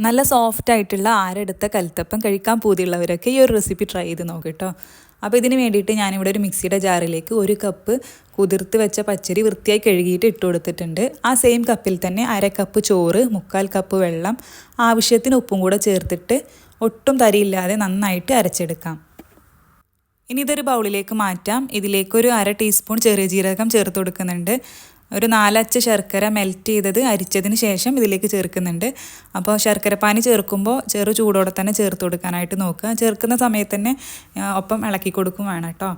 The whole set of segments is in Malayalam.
നല്ല സോഫ്റ്റ് ആയിട്ടുള്ള ആരെടുത്ത കൽത്തപ്പം കഴിക്കാൻ പൂതിയുള്ളവരൊക്കെ ഈ ഒരു റെസിപ്പി ട്രൈ ചെയ്ത് നോക്കിട്ടോ. അപ്പോൾ ഇതിന് വേണ്ടിയിട്ട് ഞാനിവിടെ ഒരു മിക്സിയുടെ ജാറിലേക്ക് 1 കപ്പ് കുതിർത്ത് വെച്ച പച്ചരി വൃത്തിയായി കഴുകിയിട്ട് ഇട്ട് കൊടുത്തിട്ടുണ്ട്. ആ സെയിം കപ്പിൽ തന്നെ 1/2 കപ്പ് ചോറ്, 1/4 കപ്പ് വെള്ളം, ആവശ്യത്തിന് ഉപ്പും കൂടെ ചേർത്തിട്ട് ഒട്ടും തരിയില്ലാതെ നന്നായിട്ട് അരച്ചെടുക്കാം. ഇനി ഇതൊരു ബൗളിലേക്ക് മാറ്റാം. ഇതിലേക്കൊരു 1/2 ടീസ്പൂൺ ചെറിയ ജീരകം ചേർത്ത് കൊടുക്കുന്നുണ്ട്. ഒരു 4 അച്ച് ശർക്കര മെൽറ്റ് ചെയ്തത് അരിച്ചതിന് ശേഷം ഇതിലേക്ക് ചേർക്കുന്നുണ്ട്. അപ്പോൾ ശർക്കരപ്പാനി ചേർക്കുമ്പോൾ ചെറു ചൂടോടെ തന്നെ ചേർത്ത് കൊടുക്കാനായിട്ട് നോക്കുക. ചേർക്കുന്ന സമയത്ത് തന്നെ ഒപ്പം ഇളക്കി കൊടുക്കും വേണം കേട്ടോ.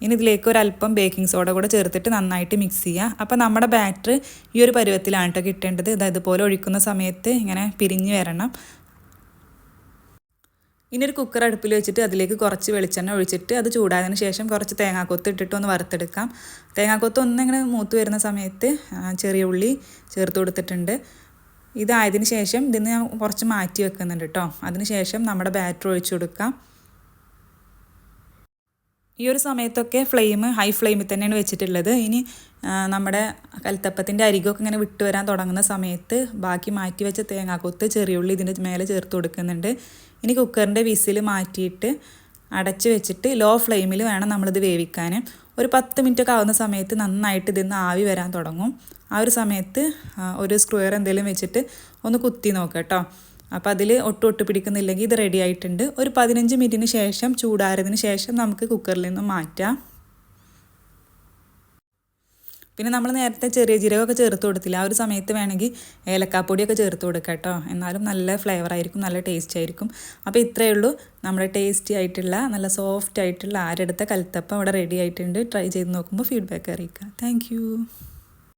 ഇനി ഇതിലേക്ക് ഒരല്പം ബേക്കിംഗ് സോഡ കൂടെ ചേർത്തിട്ട് നന്നായിട്ട് മിക്സ് ചെയ്യുക. അപ്പോൾ നമ്മുടെ ബാറ്റർ ഈ ഒരു പരുവത്തിലാണ് കേട്ടോ കിട്ടേണ്ടത്. ഇതുപോലെ ഒഴിക്കുന്ന സമയത്ത് ഇങ്ങനെ പിരിഞ്ഞ് വരണം. ഇനി ഒരു കുക്കർ അടുപ്പിൽ വെച്ചിട്ട് അതിലേക്ക് കുറച്ച് വെളിച്ചെണ്ണ ഒഴിച്ചിട്ട് അത് ചൂടായതിന് ശേഷം കുറച്ച് തേങ്ങാക്കൊത്ത് ഇട്ടിട്ട് ഒന്ന് വറുത്തെടുക്കാം. തേങ്ങാക്കൊത്ത് ഒന്നിങ്ങനെ മൂത്ത് വരുന്ന സമയത്ത് ചെറിയ ഉള്ളി ചേർത്ത് കൊടുത്തിട്ടുണ്ട്. ഇതായതിനു ശേഷം ഇതിന് ഞാൻ കുറച്ച് മാറ്റി വെക്കുന്നുണ്ട് കേട്ടോ. അതിന് ശേഷം നമ്മുടെ ബാറ്റർ ഒഴിച്ചു കൊടുക്കാം. ഈ ഒരു സമയത്തൊക്കെ ഹൈ ഫ്ലെയിമിൽ തന്നെയാണ് വെച്ചിട്ടുള്ളത്. ഇനി നമ്മുടെ കൽത്തപ്പത്തിൻ്റെ അരികൊക്കെ ഇങ്ങനെ വിട്ട് വരാൻ തുടങ്ങുന്ന സമയത്ത് ബാക്കി മാറ്റി വെച്ച തേങ്ങാക്കൊത്ത് ചെറിയുള്ളി ഇതിൻ്റെ മേലെ ചേർത്ത് കൊടുക്കുന്നുണ്ട്. ഇനി കുക്കറിൻ്റെ വിസിൽ മാറ്റിയിട്ട് അടച്ച് വെച്ചിട്ട് ലോ ഫ്ലെയിമിൽ വേണം നമ്മളിത് വേവിക്കാൻ. ഒരു 10 മിനിറ്റൊക്കെ ആവുന്ന സമയത്ത് നന്നായിട്ട് ഇതിന്ന് ആവി വരാൻ തുടങ്ങും. ആ ഒരു സമയത്ത് ഒരു സ്ക്വയർ എന്തെങ്കിലും വെച്ചിട്ട് ഒന്ന് കുത്തി നോക്കാം കേട്ടോ. അപ്പോൾ അതിൽ ഒട്ട് പിടിക്കുന്നില്ലെങ്കിൽ ഇത് റെഡി ആയിട്ടുണ്ട്. ഒരു 15 മിനിറ്റിന് ശേഷം ചൂടാറിയതിന് ശേഷം നമുക്ക് കുക്കറിൽ നിന്നും മാറ്റാം. പിന്നെ നമ്മൾ നേരത്തെ ചെറിയ ജീരകമൊക്കെ ചേർത്ത് കൊടുത്തില്ല. ആ ഒരു സമയത്ത് വേണമെങ്കിൽ ഏലക്കാപ്പൊടിയൊക്കെ ചേർത്ത് കൊടുക്കാം കേട്ടോ. എന്നാലും നല്ല ഫ്ലേവർ ആയിരിക്കും, നല്ല ടേസ്റ്റ് ആയിരിക്കും. അപ്പോൾ ഇത്രയേ ഉള്ളൂ, നമ്മുടെ ടേസ്റ്റി ആയിട്ടുള്ള നല്ല സോഫ്റ്റ് ആയിട്ടുള്ള ആരെടുത്ത കൽത്തപ്പം ഇവിടെ റെഡി ആയിട്ടുണ്ട്. ട്രൈ ചെയ്ത് നോക്കുമ്പോൾ ഫീഡ്ബാക്ക് അറിയിക്കുക. താങ്ക്